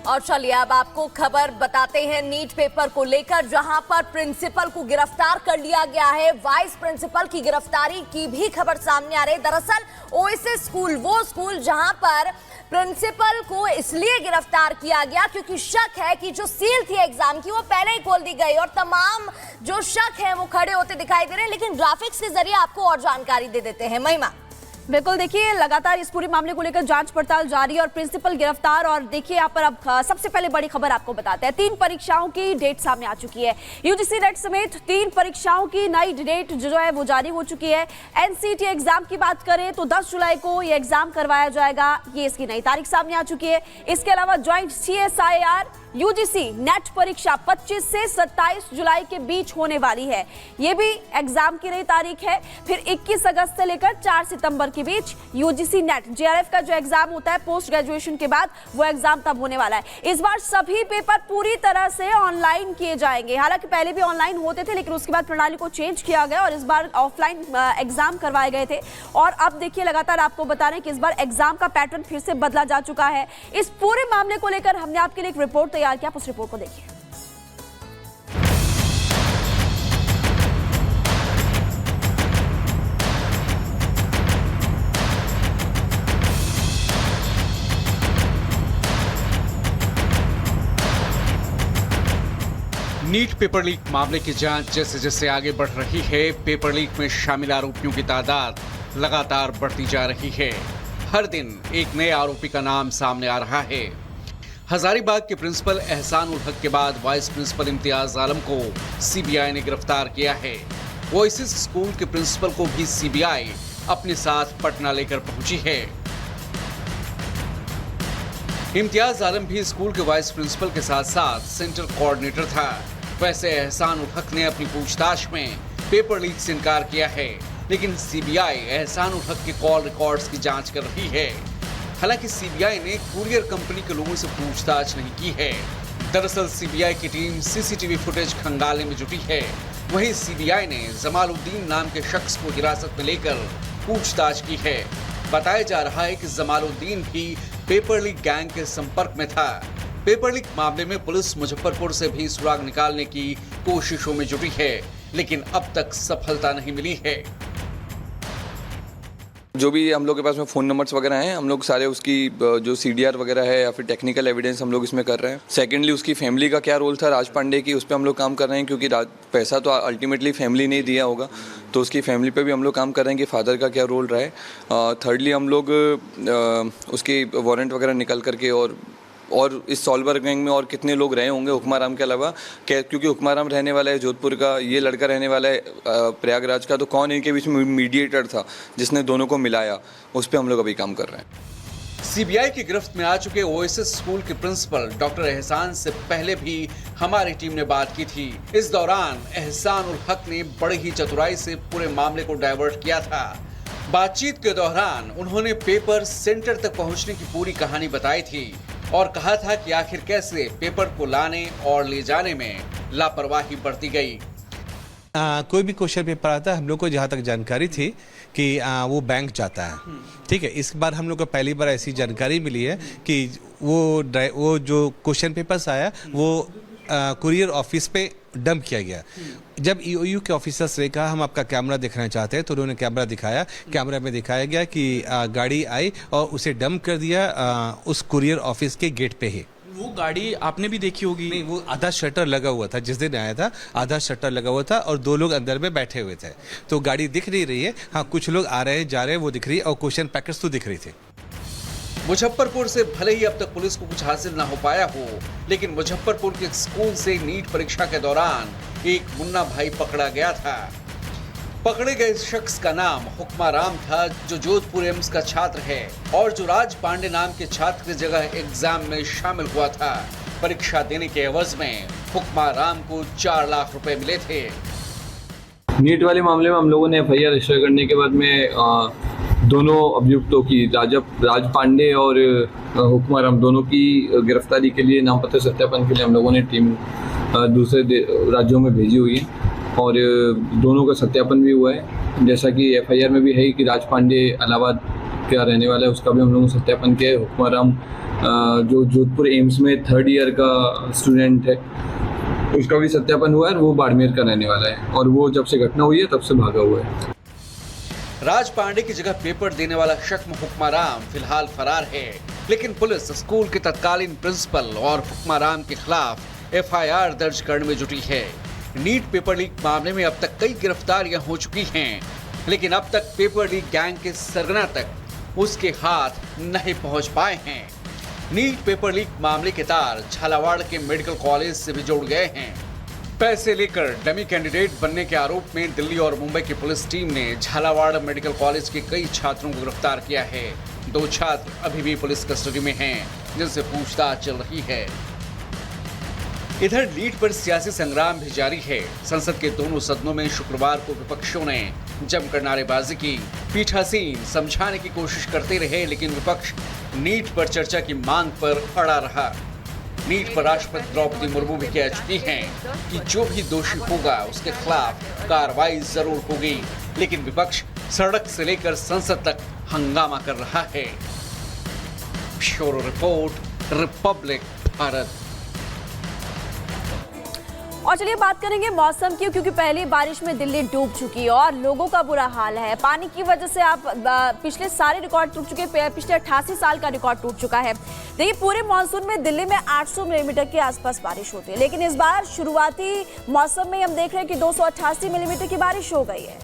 और चलिए अब आपको खबर बताते हैं नीट पेपर को लेकर, जहां पर प्रिंसिपल को गिरफ्तार कर लिया गया है। वाइस प्रिंसिपल की गिरफ्तारी की भी खबर सामने आ रही है। दरअसल ओएसिस स्कूल, वो स्कूल जहां पर प्रिंसिपल को इसलिए गिरफ्तार किया गया क्योंकि शक है कि जो सील थी एग्जाम की वो पहले ही खोल दी गई और तमाम जो शक है वो खड़े होते दिखाई दे रहे हैं। लेकिन ग्राफिक्स के जरिए आपको और जानकारी दे देते हैं। महिमा, बिल्कुल, देखिए लगातार इस पूरे मामले को लेकर जांच पड़ताल जारी है और प्रिंसिपल गिरफ्तार। और देखिए यहाँ पर अब सबसे पहले बड़ी खबर आपको बताते हैं, 3 परीक्षाओं की डेट सामने आ चुकी है। यूजीसी नेट समेत 3 परीक्षाओं की नई डेट जो है वो जारी हो चुकी है। एनसीटी एग्जाम की बात करें तो 10 जुलाई को ये एग्जाम करवाया जाएगा, ये इसकी नई तारीख सामने आ चुकी है। इसके अलावा ज्वाइंट CSIR यूजीसी नेट परीक्षा 25 से 27 जुलाई के बीच होने वाली है, ये भी एग्जाम की नई तारीख है। फिर 21 अगस्त से लेकर 4 सितंबर के बीच यूजीसी नेट JRF का जो एग्जाम होता है पोस्ट ग्रेजुएशन के बाद, वो एग्जाम तब होने वाला है। इस बार सभी पेपर पूरी तरह से ऑनलाइन किए जाएंगे। हालांकि पहले भी ऑनलाइन होते थे, लेकिन उसके बाद प्रणाली को चेंज किया गया और इस बार ऑफलाइन एग्जाम करवाए गए थे। और अब देखिए लगातार आपको बता रहे हैं कि इस बार एग्जाम का पैटर्न फिर से बदला जा चुका है। इस पूरे मामले को लेकर हमने आपके लिए एक रिपोर्ट तैयार किया, आप उस रिपोर्ट को देखिए। नीट पेपर लीक मामले की जांच जैसे जैसे आगे बढ़ रही है, पेपर लीक में शामिल आरोपियों की तादाद लगातार बढ़ती जा रही है। हर दिन एक नए आरोपी का नाम सामने आ रहा है। हजारीबाग के प्रिंसिपल एहसान उल हक के बाद वाइस प्रिंसिपल इम्तियाज आलम को सीबीआई ने गिरफ्तार किया है। ओएसिस स्कूल के प्रिंसिपल को भी सीबीआई अपने साथ पटना लेकर पहुंची है। इम्तियाज आलम भी स्कूल के वाइस प्रिंसिपल के साथ साथ सेंटर कोऑर्डिनेटर था। वैसे एहसान उल हक ने अपनी पूछताछ में पेपर लीक से इनकार किया है, लेकिन सीबीआई एहसान उल हक के कॉल रिकॉर्ड्स की जांच कर रही है। हालांकि सीबीआई ने कुरियर कंपनी के लोगों से पूछताछ नहीं की है। दरअसल सीबीआई की टीम सीसीटीवी फुटेज खंगालने में जुटी है। वहीं सीबीआई ने जमालुद्दीन नाम के शख्स को हिरासत में लेकर पूछताछ की है। बताया जा रहा है कि जमालुद्दीन भी पेपर लीक गैंग के संपर्क में था। पेपर लीक मामले में पुलिस मुजफ्फरपुर से भी सुराग निकालने की कोशिशों में जुटी है, लेकिन अब तक सफलता नहीं मिली है। जो भी हम लोग के पास में फ़ोन नंबर्स वगैरह हैं, हम लोग सारे उसकी जो CDR वगैरह है या फिर टेक्निकल एविडेंस हम लोग इसमें कर रहे हैं। सेकेंडली उसकी फैमिली का क्या रोल था राज पांडे की, उस पर हम लोग काम कर रहे हैं, क्योंकि पैसा तो अल्टीमेटली फैमिली ने ही दिया होगा, तो उसकी फैमिली पे भी हम लोग काम कर रहे हैं कि फादर का क्या रोल रहा है। थर्डली हम लोग उसकी वारंट वगैरह निकल करके और इस सॉल्वर गैंग में और कितने लोग रहे होंगे हुक्माराम के अलावा, क्योंकि हुक्माराम रहने वाला है जोधपुर का, ये लड़का रहने वाला है प्रयागराज का, तो कौन इनके बीच में मीडिएटर था जिसने दोनों को मिलाया, उस पर हम लोग अभी काम कर रहे हैं। सीबीआई की गिरफ्त में आ चुके ओएसिस स्कूल के प्रिंसिपल डॉक्टर एहसान से पहले भी हमारी टीम ने बात की थी। इस दौरान एहसान उल हक ने बड़ी ही चतुराई से पूरे मामले को डाइवर्ट किया था। बातचीत के दौरान उन्होंने पेपर सेंटर तक पहुंचने की पूरी कहानी बताई थी और कहा था कि आखिर कैसे पेपर को लाने और ले जाने में लापरवाही बरती गई। कोई भी क्वेश्चन पेपर आता है, हम लोग को जहाँ तक जानकारी थी कि वो बैंक जाता है, ठीक है। इस बार हम लोग को पहली बार ऐसी जानकारी मिली है कि वो जो क्वेश्चन पेपर्स आया वो कुरियर ऑफिस पे डंप किया गया। जब EOU के ऑफिसर्स ने कहा हम आपका कैमरा दिखाना चाहते हैं, तो उन्होंने कैमरा दिखाया। कैमरा में दिखाया गया कि गाड़ी आई और उसे डंप कर दिया उस कुरियर ऑफिस के गेट पे ही। वो गाड़ी आपने भी देखी होगी? नहीं, वो आधा शटर लगा हुआ था, जिस दिन आया था आधा शटर लगा हुआ था और 2 लोग अंदर में बैठे हुए थे, तो गाड़ी दिख नहीं रही है। हाँ, कुछ लोग आ रहे हैं जा रहे हैं वो दिख रही है, और क्वेश्चन पैकेट्स तो दिख रही थी। मुजफ्फरपुर से भले ही अब तक पुलिस को कुछ हासिल न हो पाया हो, लेकिन मुजफ्फरपुर के स्कूल से नीट परीक्षा के दौरान एक मुन्ना भाई पकड़ा गया था। पकड़े गए शख्स का नाम हुक्माराम था, जो जोधपुर एम्स का छात्र है और जो राज पांडे नाम के छात्र की जगह एग्जाम में शामिल हुआ था। परीक्षा देने के एवज में हुक्माराम को 4 लाख रुपए मिले थे। नीट वाले मामले में हम लोगों ने FIR रजिस्टर करने के बाद में दोनों अभियुक्तों की राज पांडे और हुक्माराम दोनों की गिरफ्तारी के लिए नामपत्र सत्यापन के लिए हम लोगों ने टीम दूसरे राज्यों में भेजी हुई है और दोनों का सत्यापन भी हुआ है। जैसा कि FIR में भी है कि राज पांडे इलाहाबाद क्या रहने वाला है उसका भी हम लोगों को सत्यापन किया है। हुक्माराम जो जोधपुर एम्स में 3rd ईयर का स्टूडेंट है, उसका भी सत्यापन हुआ है। वो बाड़मेर का रहने वाला है और वो जब से घटना हुई है तब से भागा हुआ है। राज पांडे की जगह पेपर देने वाला शख्स हुक्माराम फिलहाल फरार है, लेकिन पुलिस स्कूल के तत्कालीन प्रिंसिपल और हुक्माराम के खिलाफ FIR दर्ज करने में जुटी है। नीट पेपर लीक मामले में अब तक कई गिरफ्तारियां हो चुकी हैं, लेकिन अब तक पेपर लीक गैंग के सरगना तक उसके हाथ नहीं पहुंच पाए हैं। नीट पेपर लीक मामले के तार झालावाड़ के मेडिकल कॉलेज से भी जुड़ गए हैं। पैसे लेकर डमी कैंडिडेट बनने के आरोप में दिल्ली और मुंबई की पुलिस टीम ने झालावाड़ मेडिकल कॉलेज के कई छात्रों को गिरफ्तार किया है। 2 छात्र अभी भी पुलिस कस्टडी में हैं, जिनसे पूछताछ चल रही है। इधर नीट पर सियासी संग्राम भी जारी है। संसद के दोनों सदनों में शुक्रवार को विपक्षों ने जमकर नारेबाजी की। पीठासीन समझाने की कोशिश करते रहे, लेकिन विपक्ष नीट पर चर्चा की मांग पर अड़ा रहा। नीट पर राष्ट्रपति द्रौपदी मुर्मू भी कह चुकी हैं कि जो भी दोषी होगा उसके खिलाफ कार्रवाई जरूर होगी, लेकिन विपक्ष सड़क से लेकर संसद तक हंगामा कर रहा है। Bureau report, Republic Bharat. और चलिए बात करेंगे मौसम की, क्योंकि पहली बारिश में दिल्ली डूब चुकी है और लोगों का बुरा हाल है। पानी की वजह से आप पिछले सारे रिकॉर्ड टूट चुके हैं। पिछले 88 साल का रिकॉर्ड टूट चुका है। देखिए, पूरे मानसून में दिल्ली में 800 मिलीमीटर के आसपास बारिश होती है, लेकिन इस बार शुरुआती मौसम में हम देख रहे हैं कि 288 मिलीमीटर की बारिश हो गई है।